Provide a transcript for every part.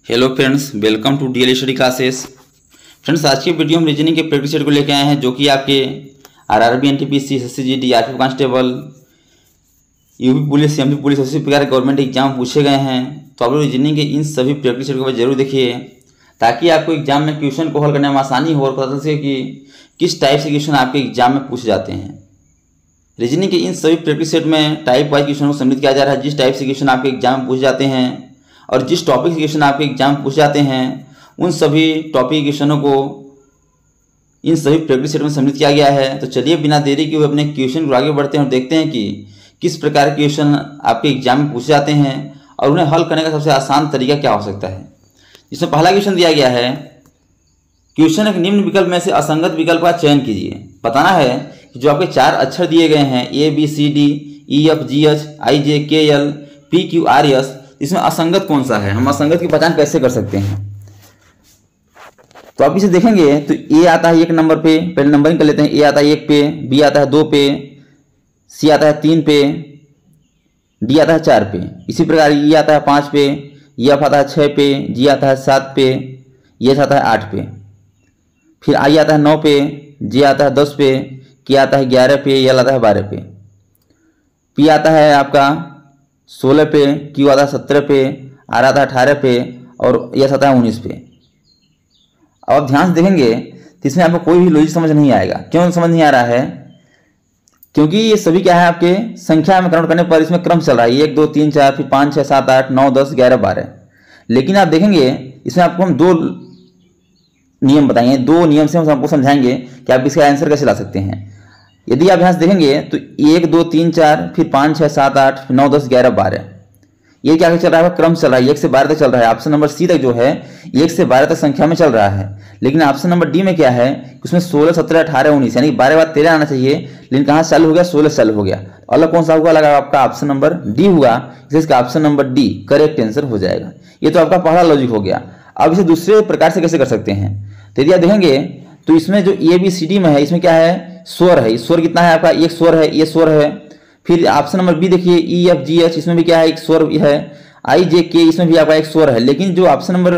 Hello friends, welcome to DL study classes. Friends, आज की video हम रीजनिंग के प्रैक्टिस सेट को लेकर आए हैं, जो कि आपके RRB, NTPC, SSC, RPF constable, UP police, MP police, उसी प्रकार के गवर्नमेंट एग्जाम पूछे गए हैं। तो आप लोग रीजनिंग के इन सभी प्रैक्टिस सेट को जरूर देखिए, ताकि आपको एग्जाम में क्वेश्चन को हल करने में आसानी हो और पता चल सके कि किस टाइप से क्वेश्चन आपके एग्जाम में पूछे जाते हैं। रीजनिंग के इन सभी प्रैक्टिस सेट में टाइप वाइज क्वेश्चन को सम्मिलित किया जा रहा है। जिस टाइप से क्वेश्चन आपके एग्जाम में पूछे जाते हैं और जिस टॉपिक से क्वेश्चन आपके एग्जाम में पूछे जाते हैं, उन सभी टॉपिक क्वेश्चनों को इन सभी प्रैक्टिस सेट में सम्मिलित किया गया है। तो चलिए बिना देरी के हुए अपने क्वेश्चन को आगे बढ़ते हैं और देखते हैं कि किस प्रकार के क्वेश्चन आपके एग्जाम में पूछे जाते हैं और उन्हें हल करने का सबसे आसान तरीका क्या हो सकता है। इसमें पहला क्वेश्चन दिया गया है, क्वेश्चन एक निम्न विकल्प में से असंगत विकल्प का चयन कीजिए। बताना है कि जो आपके चार अक्षर दिए गए हैं ABCD EFGH IJKL PQRS, इसमें असंगत कौन सा है। हम असंगत की पहचान कैसे कर सकते हैं। तो आप इसे देखेंगे तो A आता है 1 नंबर पे, पहले नंबरिंग कर लेते हैं। A आता है 1 पे, B आता है 2 पे, C आता है 3 पे, D आता है 4 पे। इसी प्रकार E आता है 5 पे, F आता है 6 पे, G आता है 7 पे, H आता है 8 पे, फिर I आता है 9 पे, J आता है 10 पे, K आता है 11 पे, L आता है 12 पे, P आता है आपका 16 पे, Q आता है 17 पे, R आता है 18 पे और S आता है 19 पे। अब आप ध्यान से देखेंगे तो इसमें आपको कोई भी लॉजिक समझ नहीं आएगा। क्यों समझ नहीं आ रहा है? क्योंकि ये सभी क्या है, आपके संख्या में कन्वर्ट करने पर इसमें क्रम चल रहा है 1 2 3 4, फिर 5 6 7 8 9 10 11 12। लेकिन आप देखेंगे इसमें आपको हम दो नियम बताएंगे, दो नियम से हम आपको समझाएंगे कि आप इसका आंसर कैसे ला सकते हैं। यदि आप यहाँ से देखेंगे तो 1 2 3 4, फिर 5 6 7 8 9 10 11 12, ये क्या चल रहा है, क्रम चल रहा है 1 से 12 तक चल रहा है। ऑप्शन नंबर सी तक जो है 1 से 12 तक संख्या में चल रहा है। लेकिन ऑप्शन नंबर डी में क्या है, उसमें 16 17 18 19 यानी 12 बाद 13 आना चाहिए, लेकिन कहाँ चालू हो गया, 16 चालू हो गया। अलग कौन सा हुआ, लगा आपका ऑप्शन नंबर डी हुआ, इसका option number D correct answer हो जाएगा। ये तो आपका पहला लॉजिक हो गया। अब इसे दूसरे प्रकार से कैसे कर सकते हैं, तो यदि आप देखेंगे तो इसमें जो ABCD में है, इसमें क्या है, स्वर है। स्वर कितना है आपका, एक स्वर है, ये स्वर है। फिर ऑप्शन नंबर बी देखिए EFGH, इसमें भी क्या है, एक स्वर है। IJK, इसमें भी आपका एक स्वर है। लेकिन जो ऑप्शन नंबर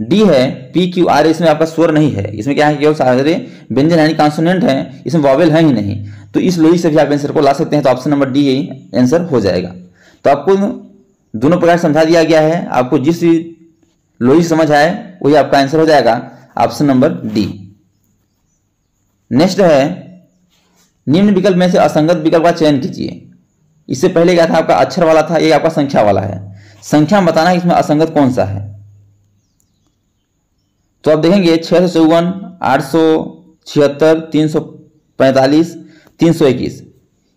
डी है PQR, इसमें आपका स्वर नहीं है। इसमें क्या है, केवल सारे व्यंजन यानी कॉन्सोनेंट है, इसमें वॉवेल है ही नहीं। तो इस लॉजिक से भी आप आंसर को ला सकते हैं। तो ऑप्शन नंबर डी आंसर हो जाएगा। तो आपको दोनों प्रकार समझा दिया गया है। आपको जिस लॉजिक समझ आए वही आपका आंसर हो जाएगा, ऑप्शन नंबर डी। नेक्स्ट है, निम्न विकल्प में से असंगत विकल्प का चयन कीजिए। इससे पहले क्या था, आपका अक्षर वाला था, ये आपका संख्या वाला है। संख्या में बताना है इसमें असंगत कौन सा है। तो आप देखेंगे 654 876 345 321,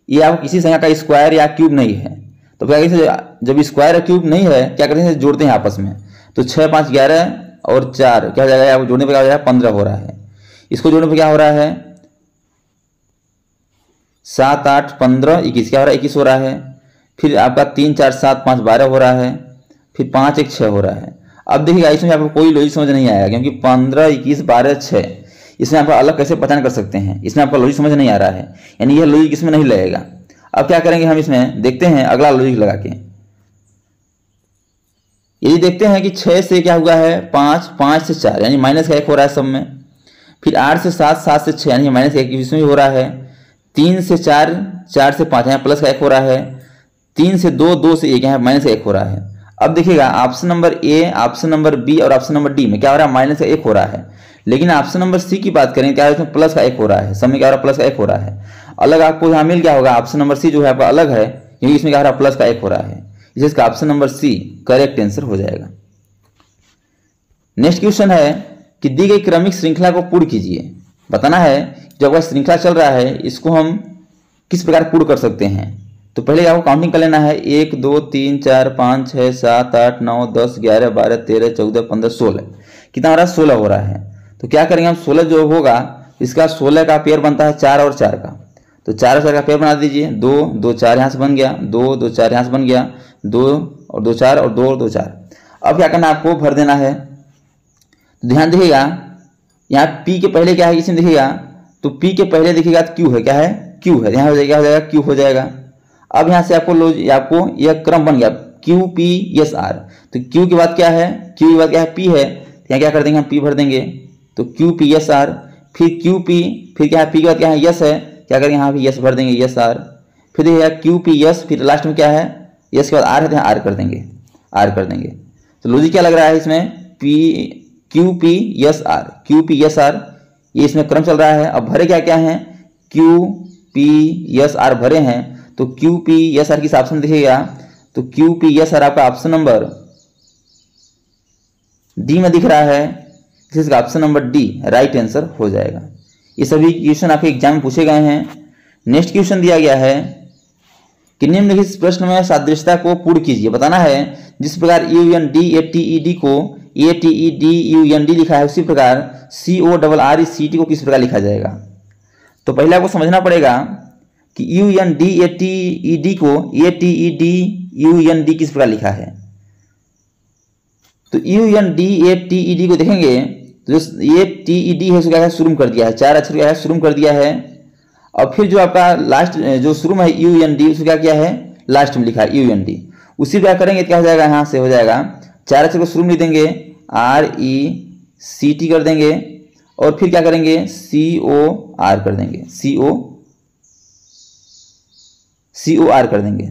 ये आपको किसी संख्या का स्क्वायर या क्यूब नहीं है। तो क्या कहते हैं, जब स्क्वायर या क्यूब नहीं है, क्या करते हैं, जोड़ते हैं आपस में। तो 6 5 11 और 4 क्या हो जाएगा, आपको जोड़ने पर क्या हो जाएगा, 15 हो रहा है। इसको जोड़ने पर क्या हो रहा है, 7 8 15 21, क्या हो रहा है, 21 हो रहा है। फिर आपका 3 4 7 5 12 हो रहा है। फिर 5 1 6 हो रहा है। अब देखिएगा इसमें आपको कोई लॉजिक समझ नहीं आएगा, क्योंकि 15 21 12 6 इसमें आपका अलग कैसे पहचान कर सकते हैं, इसमें आपका लॉजिक समझ नहीं आ रहा है, यानी यह लॉजिक इसमें नहीं लगेगा। अब क्या करेंगे, हम इसमें देखते हैं अगला लॉजिक लगा के। यदि देखते हैं कि 6 से क्या हुआ है, 5 5 से 4 यानी माइनस का 1 हो रहा है सब में। फिर 8 से 7 7 से 6 यानी माइनस 1 इसमें भी हो रहा है। 3 से 4 4 से 5 यहाँ प्लस का 1 हो रहा है। 3 से 2 2 से 1 यहाँ माइनस का 1 हो रहा है। अब देखिएगा option number A, option number B और ऑप्शन नंबर डी में क्या हो रहा है, माइनस का 1 हो रहा है। लेकिन ऑप्शन नंबर सी की बात करें, क्या है, इसमें प्लस का 1 हो रहा है। सब में क्या हो रहा है, प्लस का 1 हो रहा है। अलग आपको यहाँ मिल गया होगा, ऑप्शन नंबर सी जो है आपका अलग है, क्योंकि इसमें क्या हो रहा है, प्लस का 1 हो रहा है। इसका option number C correct answer हो जाएगा। नेक्स्ट क्वेश्चन है कि दी गई क्रमिक श्रृंखला को पूर्ण कीजिए। बताना है जो आपका श्रृंखला चल रहा है, इसको हम किस प्रकार पूर्ण कर सकते हैं। तो पहले आपको काउंटिंग कर लेना है, 1 2 3 4 5 6 7 8 9 10 11 12 13 14 15 16, कितना हो रहा है, 16 हो रहा है। तो क्या करेंगे हम, 16 जो होगा इसका 16 का पेयर बनता है 4 और 4 का। तो 4 और 4 का पेयर बना दीजिए। 2 2 4 यहाँ से बन गया, 2 2 4 यहाँ से बन गया, 2 और 2 4 और 2 और 2 4। अब क्या करना है, आपको भर देना है। तो ध्यान देखिएगा यहाँ P के पहले क्या है, इसमें देखिएगा तो P के पहले देखिएगा Q है, क्या है, Q है। यहाँ हो जाएगा, क्या हो जाएगा, Q हो जाएगा। अब यहाँ से आपको यह क्रम बन गया, क्यू पी यस आर। तो क्यू के बाद क्या है, क्यू के बाद क्या है, पी है, यहाँ क्या कर देंगे हम, पी भर देंगे, तो क्यू पी यस आर, फिर क्यू पी, फिर क्या है, पी के बाद क्या है, यस है, क्या करेंगे यहाँ पे यस भर देंगे, यस आर, फिर देखिएगा क्यू पी यस, फिर लास्ट में क्या है, यस के बाद आर है तो यहाँ आर कर देंगे, आर कर देंगे। तो लॉजिक क्या लग रहा है इसमें, P Q P S R, Q P S R, ये इसमें क्रम चल रहा है। अब भरे क्या क्या है, क्यू पी यस आर भरे हैं, तो क्यू पी यस आर किस ऑप्शन में दिखेगा, तो क्यू पी यस आर आपका ऑप्शन नंबर डी में दिख रहा है, इसका option number D right answer हो जाएगा। ये सभी क्वेश्चन आपके एग्जाम में पूछे गए हैं। नेक्स्ट क्वेश्चन दिया गया है कि निम्नलिखित प्रश्न में सादृश्यता को पूर्ण कीजिए। बताना है जिस प्रकार UNDATED को ATEDUND लिखा है उसी प्रकार CORRECT को किस प्रकार लिखा जाएगा। तो पहले आपको समझना पड़ेगा कि UNDATED को ATEDUND किस प्रकार लिखा है। तो UNDATED को देखेंगे तो जो ATED है उसको क्या है, शुरू कर दिया है, 4 अक्षर क्या है, शुरू कर दिया है। और फिर जो आपका लास्ट जो शुरू में है UND उसको क्या किया है, लास्ट में लिखा है UND, उसी प्रकार करेंगे क्या हो जाएगा, यहाँ से हो जाएगा 4 अक्षर को शुरू में देंगे, RECT कर देंगे और फिर क्या करेंगे, COR कर देंगे, COR कर देंगे।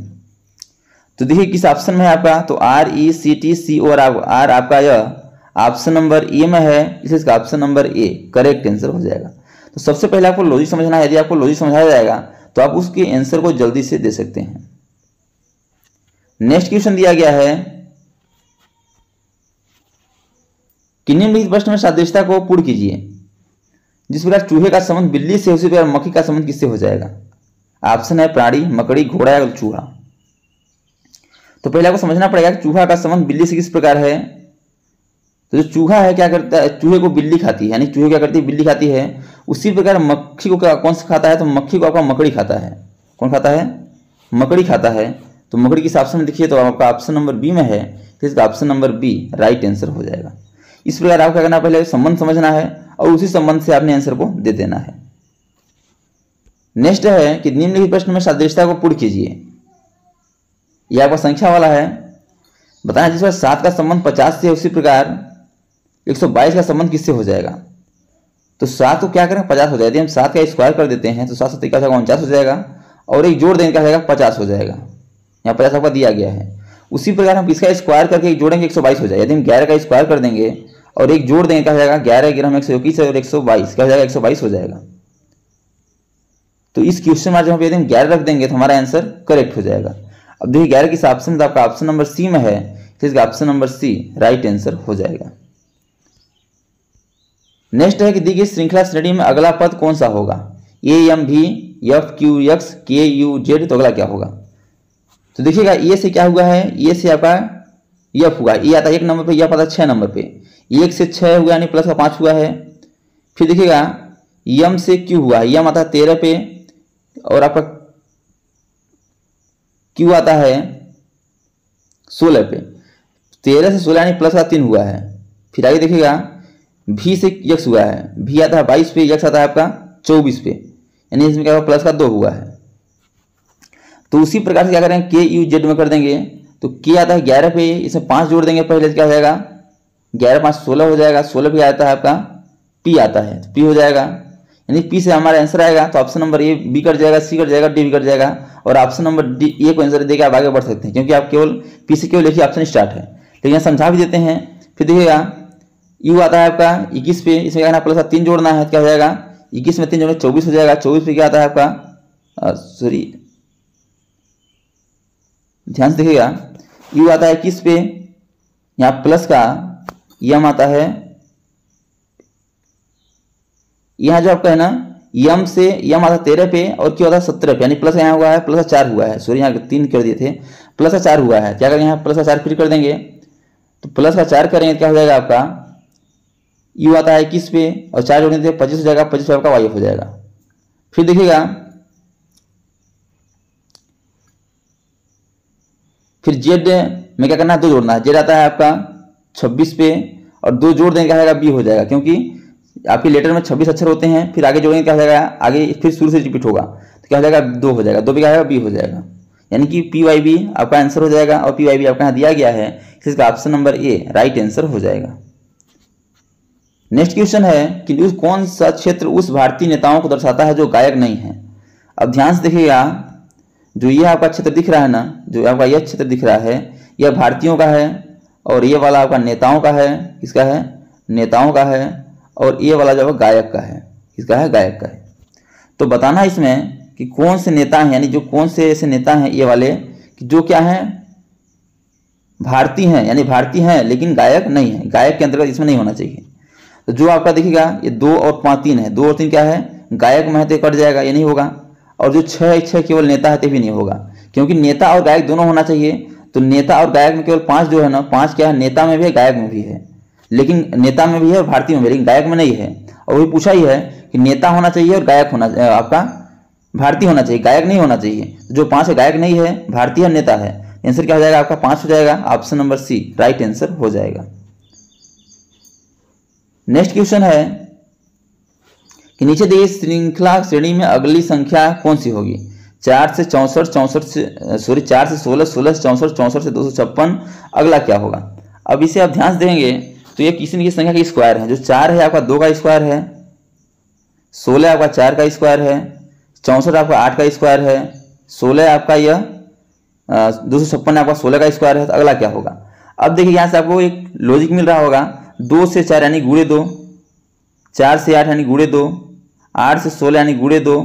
तो देखिए किस ऑप्शन में है आपका, तो RECT COR आपका यह ऑप्शन नंबर ए में है, इसे इसका option number A correct answer हो जाएगा। तो सबसे पहले आपको लॉजिक समझना है, यदि आपको लॉजिक समझाया जाएगा तो आप उसके आंसर को जल्दी से दे सकते हैं। नेक्स्ट क्वेश्चन दिया गया है कि निम्नलिखित प्रश्न में सादृश्यता को पूर्ण कीजिए। जिस प्रकार चूहे का संबंध बिल्ली से उसी प्रकार मक्खी का संबंध किससे हो जाएगा। ऑप्शन है प्राणी, मकड़ी, घोड़ा या चूहा। तो पहले आपको समझना पड़ेगा कि चूहा का संबंध बिल्ली से किस प्रकार है। तो जो चूहा है क्या करता है, चूहे को बिल्ली खाती है, यानी चूहे क्या करती है, बिल्ली खाती है। उसी प्रकार मक्खी को कौन सा खाता है, तो मक्खी को आपका मकड़ी खाता है। कौन खाता है, मकड़ी खाता है। तो मकड़ी किस ऑप्शन में देखिए, तो आपका ऑप्शन नंबर बी में है, तो इसका option number B right answer हो जाएगा। इस प्रकार आपको क्या करना, पहले संबंध समझना है और उसी संबंध से आपने आंसर को दे देना है। नेक्स्ट है कि निम्नलिखित प्रश्न में सादृश्यता को पूर्ण कीजिए। यह आपका संख्या वाला है। बताना जिस पर 7 का संबंध 50 से उसी प्रकार 122 का संबंध किससे हो जाएगा। तो 7 को क्या करें, 50 हो जाएगा। यदि हम 7 का स्क्वायर कर देते हैं तो 7 से 49 हो जाएगा और एक जोड़ देंगे क्या हो जाएगा, 50 हो जाएगा। यहाँ 50 आपका दिया गया है। उसी प्रकार हम इसका स्क्वायर करके एक जोड़ेंगे 122 हो जाएगा। यदि हम 11 का स्क्वायर कर देंगे और एक जोड़ देंगे क्या हो जाएगा, 11 11 121 और 122 क्या हो जाएगा, 122 हो जाएगा। तो इस क्वेश्चन में जब यदि हम 11 रख देंगे तो हमारा आंसर करेक्ट हो जाएगा। अब देखिए 11 किस ऑप्शन में, आपका ऑप्शन नंबर सी में है, तो इसका option number C right answer हो जाएगा। नेक्स्ट है कि दी गई श्रृंखला श्रेणी में अगला पद कौन सा होगा, AMV FQX KUZ। तो अगला क्या होगा, तो देखिएगा ए से क्या हुआ है, ए से आपका एफ हुआ, ए आता है 1 नंबर पे, एफ आता है 6 नंबर पे, 1 से 6 हुआ यानी प्लस का 5 हुआ है। फिर देखिएगा एम से क्यू हुआ, एम आता है 13 पे और आपका क्यू आता है 16 पे, 13 से 16 यानी प्लस का 3 हुआ है। फिर आगे देखिएगा भी से यक्स हुआ है, भी आता है 22 पे, यक्स आता है आपका 24 पे, यानी इसमें क्या हुआ, प्लस का 2 हुआ है। तो उसी प्रकार से क्या करेंगे, KUZ में कर देंगे। तो के आता है 11 पे, इसमें 5 जोड़ देंगे पहले, क्या हो जाएगा 11 5 16 हो जाएगा। 16 पे आता है आपका पी आता है, तो पी हो जाएगा, यानी पी से हमारा आंसर आएगा। तो option number A B cut जाएगा, सी कट जाएगा, डी भी कट जाएगा और ऑप्शन नंबर डी ए को आंसर देकर आप आगे बढ़ सकते हैं, क्योंकि आप केवल पी से केवल एक ही ऑप्शन स्टार्ट है। लेकिन यहाँ समझा भी देते हैं। फिर देखिएगा यू आता है आपका 21 पे, इसमें क्या प्लस का 3 जोड़ना है, क्या हो जाएगा 21 में 3 जोड़ना 24 हो जाएगा। 24 पे क्या आता है आपका, सॉरी ध्यान से देखिएगा, यू आता है 21 पे, यहाँ प्लस का यम आता है, यहाँ जो आपका है ना यम से यम आता है 13 पे और क्यों आता है 17 पे, यानी प्लस यहाँ हुआ है, प्लस का 4 हुआ है, सॉरी यहाँ 3 कर दिए थे, प्लस का 4 हुआ है। क्या करेंगे यहाँ प्लस का 4 फिर कर देंगे, तो प्लस का 4 करेंगे क्या हो जाएगा आपका, यू आता है 21 पे और 4 जोड़ने से 25 हो जाएगा, 25 पे आपका वाई हो जाएगा। फिर देखिएगा फिर जेड में क्या करना है, 2 जोड़ना है, जेड आता है आपका 26 पे और 2 जोड़ देंगे क्या हो जाएगा, बी हो जाएगा, क्योंकि आपके लेटर में 26 अक्षर होते हैं। फिर आगे जोड़ेंगे क्या हो जाएगा, आगे फिर शुरू से रिपीट होगा, तो क्या हो जाएगा 2 हो जाएगा, 2 पे क्या होगा बी हो जाएगा। यानी कि PYB आपका आंसर हो जाएगा और PYB आपका यहाँ दिया गया है, इसका ऑप्शन नंबर ए राइट आंसर हो जाएगा। नेक्स्ट क्वेश्चन है कि कौन सा क्षेत्र उस भारतीय नेताओं को दर्शाता है जो गायक नहीं है। अब ध्यान से देखिएगा, जो ये आपका क्षेत्र दिख रहा है ना, जो आपका यह क्षेत्र दिख रहा है, यह भारतीयों का है और ये वाला आपका नेताओं का है। किसका है? नेताओं का है। और ये वाला जो है गायक का है। किसका है? गायक का है। तो बताना इसमें कि कौन से नेता हैं, यानी जो कौन से ऐसे नेता हैं ये वाले कि जो क्या हैं, भारतीय हैं, यानी भारतीय हैं लेकिन गायक नहीं है, गायक के अंतर्गत इसमें नहीं होना चाहिए। तो जो आपका देखिएगा ये 2 और 5 3 है, 2 और 3 क्या है? गायक में है तो कट जाएगा, ये नहीं होगा। और जो 6 केवल नेता है तो भी नहीं होगा, क्योंकि नेता और गायक दोनों होना चाहिए। तो नेता और गायक में केवल 5 जो है ना, 5 क्या है? नेता में भी है, गायक में भी है, लेकिन नेता में भी है और भारतीय में भी, लेकिन गायक में नहीं है। और वही पूछा ही है कि नेता होना चाहिए और गायक होना आपका भारतीय होना चाहिए, गायक नहीं होना चाहिए। जो 5 है गायक नहीं है, भारतीय और नेता है। आंसर क्या हो जाएगा आपका? 5 हो जाएगा। Option number C right answer हो जाएगा। नेक्स्ट क्वेश्चन है कि नीचे दी श्रृंखला श्रेणी में अगली संख्या कौन सी होगी? 4 से 64, 4 से 16, 16 से 64, 64 से 256, अगला क्या होगा? अब इसे आप ध्यान से देंगे तो ये किसी न किसी संख्या की स्क्वायर है। जो 4 है आपका 2 का स्क्वायर है, 16 आपका 4 का स्क्वायर है, 64 आपका 8 का स्क्वायर है, 16 आपका यह 256 आपका 16 का स्क्वायर है। तो अगला क्या होगा? अब देखिए यहाँ से आपको एक लॉजिक मिल रहा होगा। 2 से 4 यानी गुणे 2, 4 से 8 यानी गुणे 2, 8 से 16 यानी गुणे 2,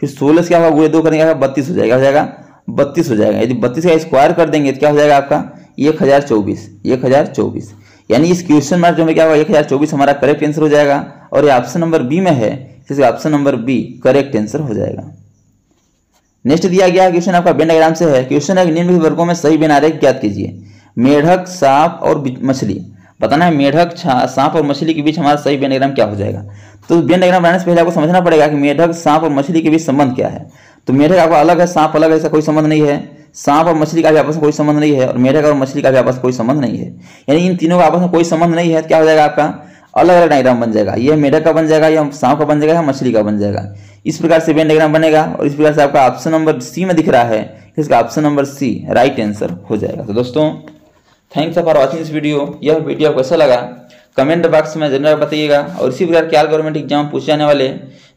फिर 16 से क्या होगा? गुणे 2 करेंगे 32 हो जाएगा, हो जाएगा 32 हो जाएगा। यदि 32 का स्क्वायर कर देंगे तो क्या हो जाएगा आपका? 1024, 1024। यानी इस क्वेश्चन मार्क जो में क्या होगा? 1024 हमारा करेक्ट आंसर हो जाएगा। और ये ऑप्शन नंबर बी में है, इसलिए option number B correct answer हो जाएगा। नेक्स्ट दिया गया क्वेश्चन आपका वेन डायग्राम से है। क्वेश्चन है निम्नलिखित वर्गों में सही वेन आरेख ज्ञात कीजिए। मेढक, सांप और मछली। बताना है मेढक, सांप और मछली के बीच हमारा सही वेन डायग्राम क्या हो जाएगा। तो वेन डायग्राम बनाने से पहले आपको समझना पड़ेगा कि मेढक, सांप और मछली के बीच संबंध क्या है। तो मेढक आपका अलग है, सांप अलग है, ऐसा कोई संबंध नहीं है। सांप और मछली का भी आपस में कोई संबंध नहीं है, और मेढक और मछली का भी आपस में कोई संबंध नहीं है। यानी इन तीनों का आपस में कोई संबंध नहीं है। तो क्या हो जाएगा आपका? अलग अलग डायग्राम बन जाएगा। यह मेढक का बन जाएगा, या सांप का बन जाएगा, या मछली का बन जाएगा। इस प्रकार से वेन डायग्राम बनेगा। और इस प्रकार से आपका ऑप्शन नंबर सी में दिख रहा है, इसका option number C right answer हो जाएगा। तो दोस्तों thanks for watching this video. यह वीडियो आपको कैसा लगा कमेंट बॉक्स में जरूर बताइएगा। और इसी प्रकार के ऑल गवर्नमेंट एग्जाम पूछे जाने वाले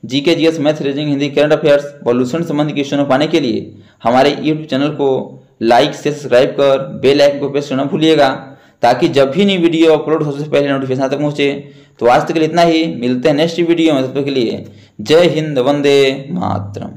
GK, GS, math, reasoning, Hindi, current affairs, pollution संबंधी क्वेश्चनों पाने के लिए हमारे यूट्यूब चैनल को लाइक से सब्सक्राइब कर बेल आइकन को प्रेस करना भूलिएगा, ताकि जब भी नई वीडियो अपलोड हो सबसे पहले नोटिफिकेशन तक पहुंचे। तो आज तक के लिए इतना ही, मिलते हैं नेक्स्ट वीडियो में। तब तक के लिए जय हिंद, वंदे मातरम।